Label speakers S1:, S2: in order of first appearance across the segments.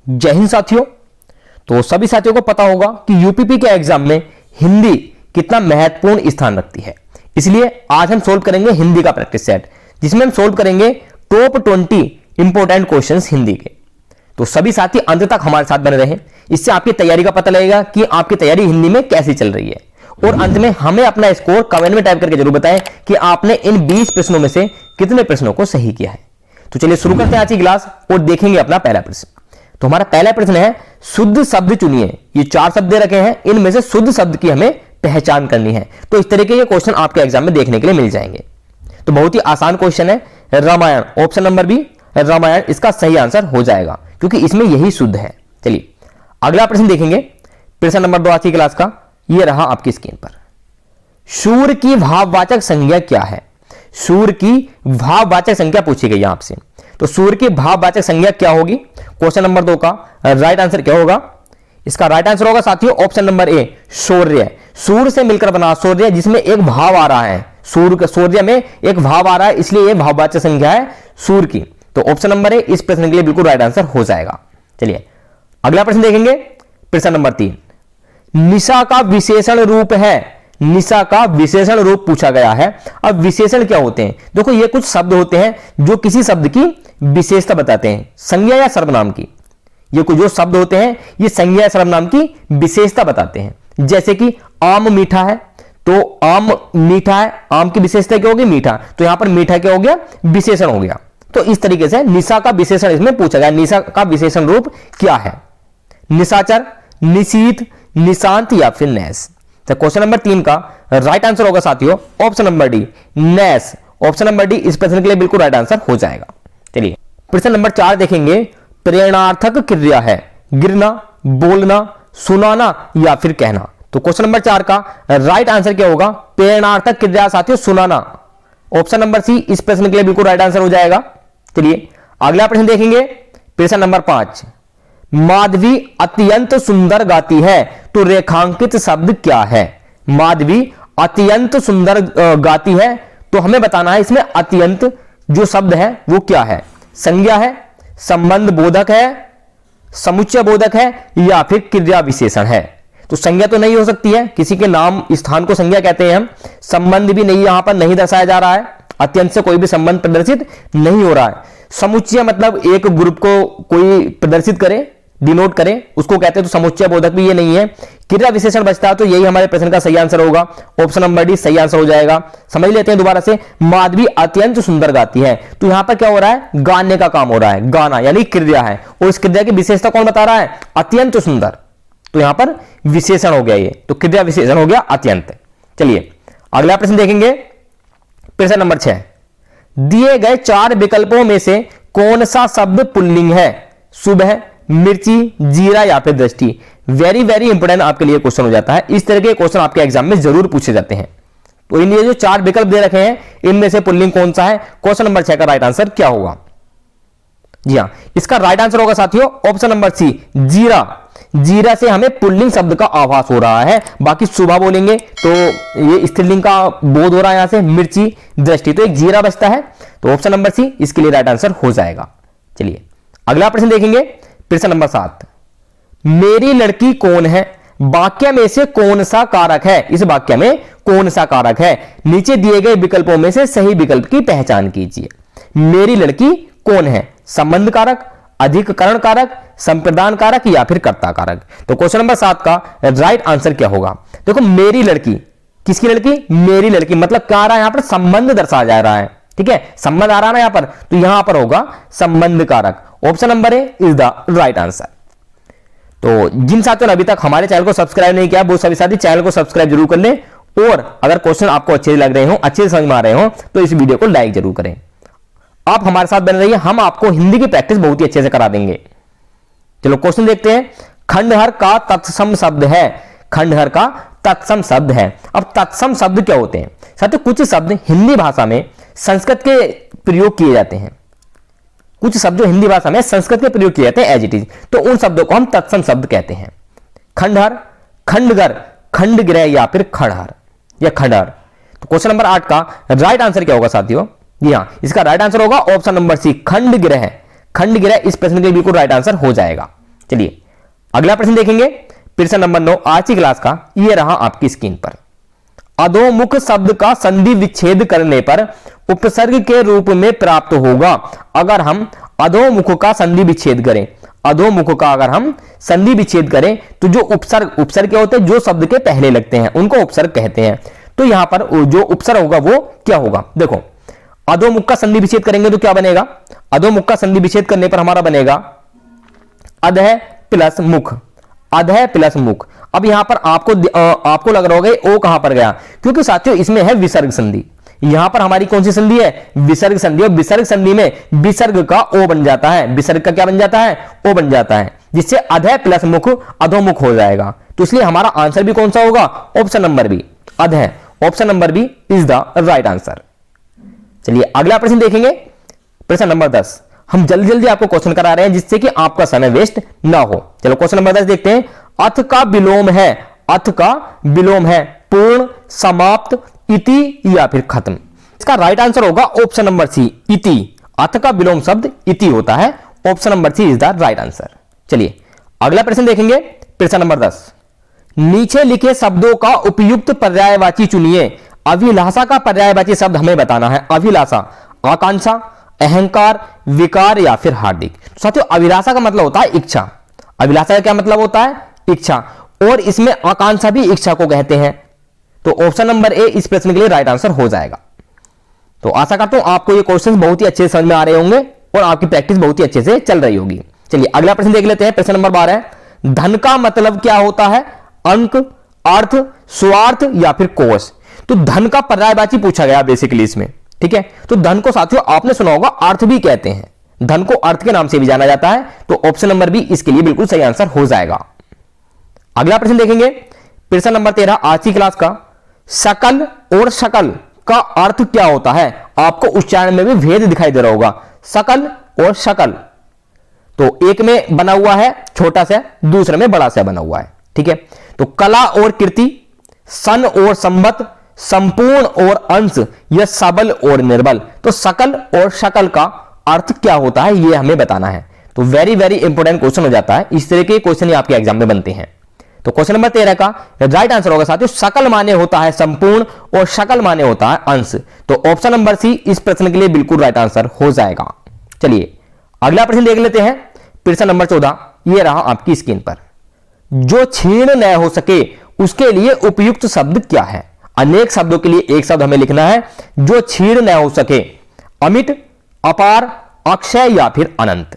S1: जय हिंद साथियों। तो सभी साथियों को पता होगा कि यूपीपी के एग्जाम में हिंदी कितना महत्वपूर्ण स्थान रखती है, इसलिए आज हम सोल्व करेंगे हिंदी का प्रैक्टिस सेट, जिसमें हम सोल्व करेंगे टॉप 20 इंपॉर्टेंट क्वेश्चंस हिंदी के। तो सभी साथी अंत तक हमारे साथ बने रहें, इससे आपकी तैयारी का पता लगेगा कि आपकी तैयारी हिंदी में कैसी चल रही है। और अंत में हमें अपना स्कोर कमेंट में टाइप करके जरूर बताएं कि आपने इन 20 प्रश्नों में से कितने प्रश्नों को सही किया है। तो चलिए शुरू करते हैं आज की क्लास और देखेंगे अपना पहला प्रश्न। तो हमारा पहला प्रश्न है, शुद्ध शब्द चुनिए। ये 4 शब्द दे रखे हैं, इनमें से शुद्ध शब्द की हमें पहचान करनी है। तो इस तरीके के क्वेश्चन आपके एग्जाम में देखने के लिए मिल जाएंगे। तो बहुत ही आसान क्वेश्चन है। Ramayana, option number B Ramayana इसका सही आंसर हो जाएगा, क्योंकि इसमें यही शुद्ध है। चलिए अगला प्रश्न देखेंगे, प्रश्न नंबर 2 आज की क्लास का। यह रहा आपकी स्क्रीन पर। शूर की भाववाचक संज्ञा क्या है? शूर की भाववाचक संज्ञा पूछी गई आपसे। तो शूर की भाववाचक संज्ञा क्या होगी? क्वेश्चन नंबर 2 का राइट आंसर क्या होगा? इसका राइट आंसर होगा साथियों ऑप्शन नंबर ए, शौर्य। सूर से मिलकर बना शौर्य, जिसमें एक भाव आ रहा है। शौर्य में एक भाव आ रहा है, इसलिए यह भाववाचक संज्ञा है शूर की। तो ऑप्शन नंबर ए इस प्रश्न के लिए बिल्कुल राइट आंसर हो जाएगा। चलिए अगला प्रश्न देखेंगे, प्रश्न नंबर 3। निशा का विशेषण रूप है। निशा का विशेषण रूप पूछा गया है। अब विशेषण क्या होते हैं? देखो ये कुछ शब्द होते हैं जो किसी शब्द की विशेषता बताते हैं, संज्ञा या सर्वनाम की। ये कुछ जो शब्द होते हैं ये संज्ञा या सर्वनाम की विशेषता बताते हैं। जैसे कि आम मीठा है, तो आम मीठा है, आम की विशेषता क्या होगी? मीठा। तो यहां पर मीठा क्या हो गया? विशेषण हो गया। तो इस तरीके से निशा का विशेषण इसमें पूछा गया। निशा का विशेषण रूप क्या है? निशाचर, निशीत, निशांत या फिर नैस। तो क्वेश्चन नंबर 3 का राइट आंसर होगा साथियों ऑप्शन नंबर डी, नैस। ऑप्शन नंबर डी इस प्रश्न के लिए बिल्कुल राइट आंसर हो जाएगा। चलिए प्रश्न नंबर 4 देखेंगे, प्रेरणार्थक क्रिया है गिरना, बोलना, सुनाना या फिर कहना। तो क्वेश्चन नंबर 4 का राइट आंसर क्या होगा? प्रेरणार्थक क्रिया साथियों सुनाना। ऑप्शन नंबर सी इस प्रश्न के लिए बिल्कुल राइट आंसर हो जाएगा। चलिए अगला प्रश्न देखेंगे, प्रश्न नंबर 5। माधवी अत्यंत सुंदर गाती है, तो रेखांकित शब्द क्या है? माधवी अत्यंत सुंदर गाती है, तो हमें बताना है इसमें अत्यंत जो शब्द है वो क्या है? संज्ञा है, संबंध बोधक है, समुच्चय बोधक है या फिर क्रिया विशेषण है? तो संज्ञा तो नहीं हो सकती है, किसी के नाम स्थान को संज्ञा कहते हैं हम। संबंध भी नहीं, यहां पर नहीं दर्शाया जा रहा है, अत्यंत से कोई भी संबंध प्रदर्शित नहीं हो रहा है। समुच्चय मतलब एक ग्रुप को कोई प्रदर्शित करे, डिनोट करें, उसको कहते हैं। तो समुच्चय बोधक भी ये नहीं है। क्रिया विशेषण बचता है, तो यही हमारे प्रश्न का सही आंसर होगा। ऑप्शन नंबर डी सही आंसर हो जाएगा। समझ लेते हैं दोबारा से, माधवी अत्यंत सुंदर गाती है, तो यहां पर क्या हो रहा है? गाने का काम हो रहा है, गाना यानी क्रिया है। और इस क्रिया की विशेषता कौन बता रहा है? अत्यंत सुंदर। तो यहां पर विशेषण हो गया, ये तो क्रिया विशेषण हो गया अत्यंत। चलिए अगला प्रश्न देखेंगे, प्रश्न नंबर 6। दिए गए 4 विकल्पों में से कौन सा शब्द पुल्लिंग है? सुबह, मिर्ची, जीरा या फिर दृष्टि। वेरी वेरी इंपोर्टेंट आपके लिए क्वेश्चन हो जाता है। इस तरह के क्वेश्चन आपके एग्जाम में जरूर पूछे जाते हैं। तो इन ये जो 4 विकल्प दे रखे हैं, इनमें से पुल्लिंग कौन सा है? क्वेश्चन नंबर 6 का राइट आंसर क्या होगा? जी हां, इसका राइट आंसर होगा साथियों ऑप्शन नंबर सी, जीरा। जीरा से हमें पुल्लिंग शब्द का आभास हो रहा है। बाकी सुबह बोलेंगे तो ये स्त्रीलिंग का बोध हो रहा है यहां से, मिर्ची, दृष्टि, तो एक जीरा बचता है। तो ऑप्शन नंबर सी इसके लिए राइट आंसर हो जाएगा। चलिए अगला प्रश्न देखेंगे, प्रश्न नंबर 7। मेरी लड़की कौन है? वाक्य में से कौन सा कारक है? इस वाक्य में कौन सा कारक है? नीचे दिए गए विकल्पों में से सही विकल्प की पहचान कीजिए। मेरी लड़की कौन है? संबंध कारक, अधिकरण कारक, संप्रदान कारक या फिर कर्ता कारक। तो क्वेश्चन नंबर 7 का राइट आंसर क्या होगा? देखो मेरी लड़की, किसकी लड़की? मेरी लड़की, मतलब क्या आ रहा है यहां पर? संबंध दर्शाया जा रहा है। ठीक है, संबंध आ रहा है ना यहां पर, तो यहां पर होगा संबंध कारक। Option number A is the right answer. तो जिन साथियों ने अभी तक हमारे चैनल को सब्सक्राइब नहीं किया, वो सभी साथी चैनल को सब्सक्राइब जरूर कर लें। और अगर क्वेश्चन आपको अच्छे लग रहे हो, अच्छे समझ में आ रहे हो, तो इस वीडियो को लाइक जरूर करें। आप हमारे साथ बने रहिए, हम आपको हिंदी की प्रैक्टिस बहुत ही अच्छे से करा देंगे। चलो क्वेश्चन देखते हैं। खंडहर का तत्सम शब्द है। खंडहर का तत्सम शब्द है। अब तत्सम शब्द क्या होते हैं साथियों? कुछ शब्द हिंदी भाषा में संस्कृत के प्रयोग किए जाते हैं। कुछ शब्द जो हिंदी भाषा में संस्कृत के प्रयोग किए जाते हैं एज इट इज, तो उन शब्दों को हम तत्सम शब्द कहते हैं। खंडहर, खंडगर, खंडगृह या फिर खड़हर या खंडहर। तो क्वेश्चन नंबर 8 का राइट आंसर क्या होगा साथियों? जी हां, इसका राइट आंसर होगा ऑप्शन नंबर सी, खंडगृह। खंडगृह इस प्रश्न के बिल्कुल राइट आंसर हो जाएगा। चलिए अगला प्रश्न देखेंगे, प्रश्न नंबर 9 आज की क्लास का, ये रहा आपकी स्क्रीन पर। अधोमुख शब्द का संधि विच्छेद करने पर उपसर्ग के रूप में प्राप्त होगा। अगर हम अधोमुख का संधि विच्छेद करें, अधोमुख का अगर हम संधि विच्छेद करें तो जो उपसर्ग क्या होते हैं, जो शब्द के पहले लगते हैं उनको उपसर्ग कहते हैं। तो यहां पर जो उपसर्ग होगा वो क्या होगा, देखो अधोमुख का संधि विच्छेद करेंगे तो क्या बनेगा, अधोमुख का संधि विच्छेद करने पर हमारा बनेगा अधः प्लस मुख, अधः प्लस मुख। अब यहां पर आपको लग रहा होगा ओ कहां पर गया, क्योंकि साथियों इसमें है विसर्ग संधि। यहां पर हमारी कौन सी संधि है, विसर्ग संधि, और विसर्ग संधि में विसर्ग का ओ बन जाता है, विसर्ग का क्या बन जाता है, ओ बन जाता है, जिससे अधः प्लस मुख अधोमुख हो जाएगा। तो इसलिए हमारा आंसर भी कौन सा होगा, ऑप्शन नंबर बी अधः, option number B is the right answer. चलिए अगला प्रश्न देखेंगे, प्रश्न नंबर 10। हम जल्दी जल्दी आपको क्वेश्चन करा रहे हैं जिससे कि आपका समय वेस्ट ना हो। चलो क्वेश्चन नंबर 10 देखते हैं। अथ का विलोम है, अथ का विलोम है पूर्ण, समाप्त, इति या फिर खत्म। इसका राइट आंसर होगा ऑप्शन नंबर सी इति। अथ का विलोम शब्द इति होता है, option number C is the right answer. चलिए अगला प्रश्न देखेंगे, प्रश्न नंबर 10। नीचे लिखे शब्दों का उपयुक्त पर्यायवाची चुनिए। अभिलाषा का पर्यायवाची शब्द हमें बताना है। अभिलाषा आकांक्षा, अहंकार, विकार या फिर हार्दिक। साथियों अभिलाषा का मतलब होता है इच्छा, अभिलाषा का क्या मतलब होता है, इच्छा, और इसमें आकांक्षा भी इच्छा को कहते हैं। तो ऑप्शन नंबर ए इस प्रश्न के लिए राइट आंसर हो जाएगा। तो आशा करता हूं आपको ये क्वेश्चन बहुत ही अच्छे से समझ में आ रहे होंगे और आपकी प्रैक्टिस बहुत ही अच्छे से चल रही होगी। चलिए अगला प्रश्न देख लेते हैं, प्रश्न नंबर 12। धन का मतलब क्या होता है, अंक, अर्थ, स्वार्थ या फिर कोष। तो धन का पर्यायवाची पूछा गया बेसिकली इसमें, ठीक है। तो धन को साथियों आपने सुना होगा अर्थ भी कहते हैं, धन को अर्थ के नाम से भी जाना जाता है। तो ऑप्शन नंबर बी इसके लिए बिल्कुल सही आंसर हो जाएगा। अगला प्रश्न देखेंगे, प्रश्न नंबर 13 आज की क्लास का। सकल और शकल का अर्थ क्या होता है। आपको उच्चारण में भी भेद दिखाई दे रहा होगा, सकल और शकल। तो एक में बना हुआ है छोटा सा, दूसरे में बड़ा सा बना हुआ है, ठीक है। तो कला और कीर्ति, सन और संबत, संपूर्ण और अंश या सबल और निर्बल। तो सकल और शकल का अर्थ क्या होता है यह हमें बताना है। तो वेरी वेरी इंपॉर्टेंट क्वेश्चन हो जाता है, इस तरह के क्वेश्चन ही आपके एग्जाम में बनते हैं। तो क्वेश्चन नंबर 13 का राइट आंसर होगा साथियों, सकल माने होता है संपूर्ण और शकल माने होता है अंश। तो ऑप्शन नंबर सी इस प्रश्न के लिए बिल्कुल राइट आंसर हो जाएगा। चलिए अगला प्रश्न देख लेते हैं, प्रश्न नंबर 14 ये रहा आपकी स्क्रीन पर। जो छीण न हो सके उसके लिए उपयुक्त शब्द क्या है। अनेक शब्दों के लिए एक शब्द हमें लिखना है जो छीण न हो सके। अमिट, अपार, अक्षय या फिर अनंत,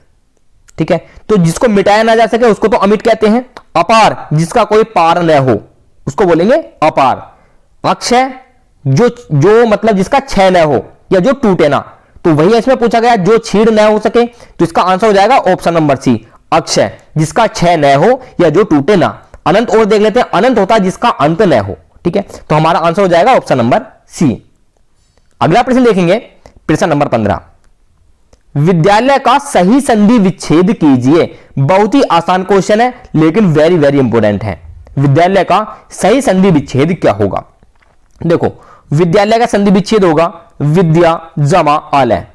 S1: ठीक है। तो जिसको मिटाया ना जा सके उसको तो अमिट कहते हैं। अपार जिसका कोई पार न हो उसको बोलेंगे अपार। अक्षय जो मतलब जिसका क्षय न हो या जो टूटे ना, तो वही इसमें पूछा गया जो छीड़ न हो सके। तो इसका आंसर हो जाएगा ऑप्शन नंबर सी अक्षय, जिसका क्षय न हो या जो टूटे ना। अनंत और देख लेते हैं, अनंत होता है जिसका अंत न हो, ठीक है। तो हमारा आंसर हो जाएगा ऑप्शन नंबर सी। अगला प्रश्न देखेंगे, प्रश्न नंबर 15। विद्यालय का सही संधि विच्छेद कीजिए। बहुत ही आसान क्वेश्चन है लेकिन वेरी वेरी इंपॉर्टेंट है। विद्यालय का सही संधि विच्छेद क्या होगा। देखो विद्यालय का संधि विच्छेद होगा विद्या जमा आलय,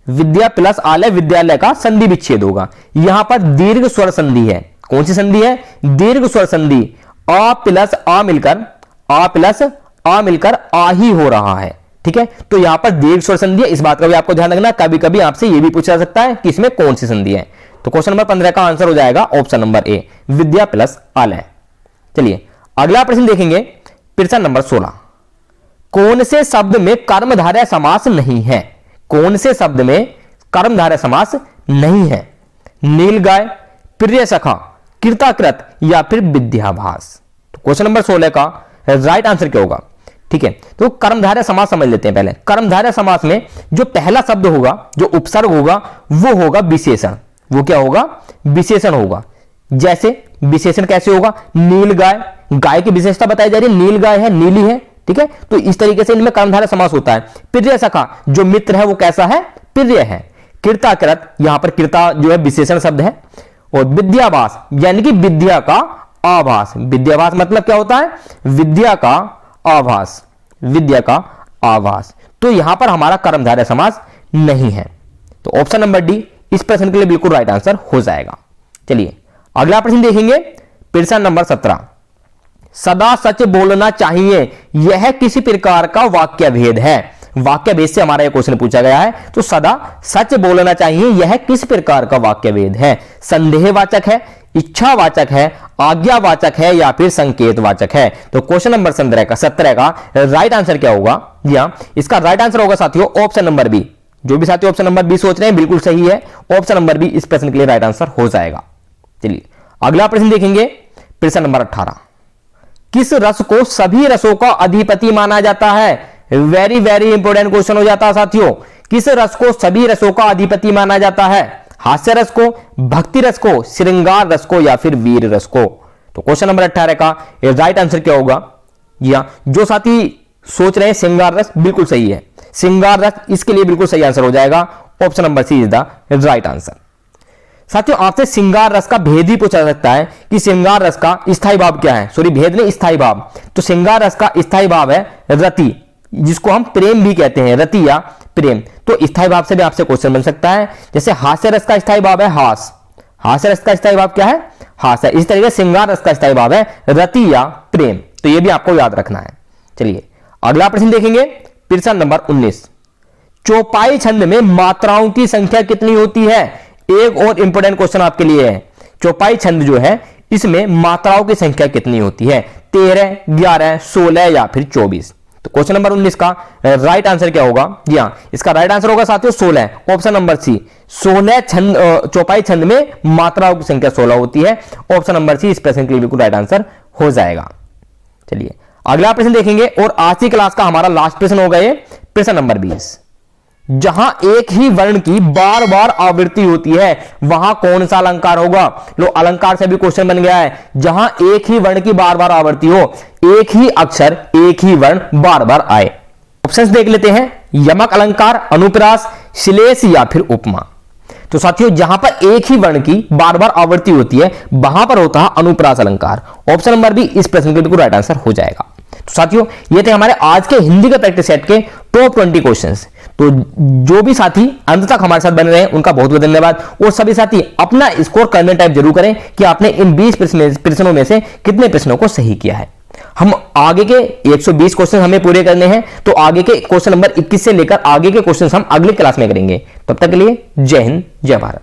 S1: विद्या प्लस आलय, विद्यालय का संधि विच्छेद होगा। यहां पर दीर्घ स्वर संधि है। कौन सी संधि है, दीर्घ स्वर संधि। आ प्लस आ मिलकर, आ प्लस आ मिलकर आ ही हो रहा है, ठीक है। तो यहां पर दीर्घ स्वर संधि है, इस बात का भी आपको ध्यान रखना। कभी कभी आपसे यह भी पूछा जा सकता है कि इसमें कौन सी संधि है। तो क्वेश्चन नंबर 15 का आंसर हो जाएगा option number A Vidya plus आलय। चलिए अगला प्रश्न देखेंगे, प्रश्न नंबर 16। कौन से शब्द में कर्मधारय समास नहीं है। कौन से शब्द में कर्मधारय समास नहीं है। नीलगाय, प्रिय सखा, कृताकृत या फिर विद्याभास। तो क्वेश्चन नंबर 16 का राइट आंसर क्या होगा, ठीक है। तो कर्मधारय समास समझ लेते हैं पहले। कर्मधारय समास में जो पहला शब्द होगा, जो उपसर्ग होगा, वो होगा विशेषण। वो क्या होगा, विशेषण होगा। जैसे विशेषण कैसे होगा, नीलगाय, गाय की विशेषता बताई जा रही है, नीलगाय है, नीली है, ठीक है। तो इस तरीके से इनमें कर्मधारय समास होता है। प्रिय सखा जो मित्र है वो कैसा है, प्रिय है। कृताकृत, यहां पर कृता जो है विशेषण शब्द है। और विद्याभास यानी कि विद्या का आभास। विद्याभास मतलब क्या होता है, विद्या का आभास, विद्या का आभास। तो यहां पर हमारा कर्मधारय समास नहीं है। तो ऑप्शन नंबर डी इस प्रश्न के लिए बिल्कुल राइट आंसर हो जाएगा। चलिए अगला प्रश्न देखेंगे प्रश्न नंबर 17, सदा सच बोलना चाहिए यह किसी प्रकार का वाक्य भेद है। वाक्य भेद से हमारा यह क्वेश्चन पूछा गया है, तो सदा सच बोलना चाहिए यह किस प्रकार का वाक्य भेद है। संदेहवाचक है, इच्छावाचक है, आज्ञावाचक है या फिर संकेतवाचक है। तो क्वेश्चन नंबर 17 का राइट आंसर क्या होगा? जी हां, इसका राइट आंसर होगा साथियों ऑप्शन नंबर बी। जो भी साथी ऑप्शन नंबर बी सोच रहे हैं बिल्कुल सही है, ऑप्शन नंबर बी इस प्रश्न के लिए राइट आंसर हो जाएगा। चलिए अगला प्रश्न देखेंगे प्रश्न नंबर 18, किस रस को सभी रसों का अधिपति माना जाता है? वेरी वेरी इंपोर्टेंट क्वेश्चन हो जाता है साथियों। किस रस को सभी रसों का अधिपति माना जाता है? हास्य रस को, भक्ति रस को, श्रृंगार रस को या फिर वीर रस को। तो क्वेश्चन नंबर 18 का राइट आंसर क्या होगा? या जो साथी सोच रहे हैं श्रृंगार रस, बिल्कुल सही है, श्रृंगार रस इसके लिए बिल्कुल सही आंसर हो जाएगा। Option number C is the right answer. साथियों आपसे श्रृंगार रस का भेद ही पूछा जा सकता है कि श्रृंगार रस का स्थायी भाव क्या है। सॉरी, भेद नहीं, स्थायी भाव। तो श्रृंगार रस का स्थायी भाव है रति, जिसको हम प्रेम भी कहते हैं, रति या प्रेम। तो स्थायी भाव से भी आपसे क्वेश्चन बन सकता है। जैसे हास्य रस का स्थायी भाव है हास, हास्य रस का स्थायी भाव क्या है? हास है। इस तरीके से श्रृंगार रस का स्थायी भाव है रति या प्रेम। तो यह भी आपको याद रखना है। चलिए अगला प्रश्न देखेंगे प्रश्न नंबर 19, चौपाई छंद में मात्राओं की संख्या कितनी होती है? एक और इंपोर्टेंट क्वेश्चन आपके लिए है, चौपाई छंद जो है इसमें मात्राओं की संख्या कितनी होती है? 13, 11, 16 या फिर 24। तो क्वेश्चन नंबर 19 का राइट आंसर क्या होगा? जी हां, इसका राइट आंसर होगा साथियों 16, ऑप्शन नंबर सी। 16 छंद, चौपाई छंद में मात्राओं की संख्या 16 होती है। ऑप्शन नंबर सी इस प्रश्न के लिए बिल्कुल राइट आंसर हो जाएगा। चलिए अगला प्रश्न देखेंगे और आज की क्लास का हमारा लास्ट प्रश्न होगा ये प्रश्न नंबर 20, जहां एक ही वर्ण की बार बार आवृत्ति होती है वहां कौन सा अलंकार होगा? लो अलंकार से भी क्वेश्चन बन गया है। जहां एक ही वर्ण की बार बार आवृत्ति हो, एक ही अक्षर एक ही वर्ण बार बार आए। ऑप्शंस देख लेते हैं, यमक अलंकार, अनुप्रास, श्लेष या फिर उपमा। तो साथियों जहां पर एक ही वर्ण की बार बार आवृत्ति होती है वहां पर होता है अनुप्रास अलंकार। ऑप्शन नंबर बी इस प्रश्न के बिल्कुल राइट आंसर हो जाएगा। तो साथियों ये थे हमारे आज के हिंदी के प्रैक्टिस सेट के टॉप 20 क्वेश्चंस। तो जो भी साथी अंत तक हमारे साथ बने रहे उनका बहुत बहुत धन्यवाद। और सभी साथी अपना स्कोर कमेंट टाइप जरूर करें कि आपने इन 20 प्रश्नों में से कितने प्रश्नों को सही किया है। हम आगे के 120 क्वेश्चन हमें पूरे करने हैं, तो आगे के क्वेश्चन नंबर 21 से लेकर आगे के क्वेश्चन हम अगली क्लास में करेंगे। तब तक के लिए जय हिंद, जय भारत।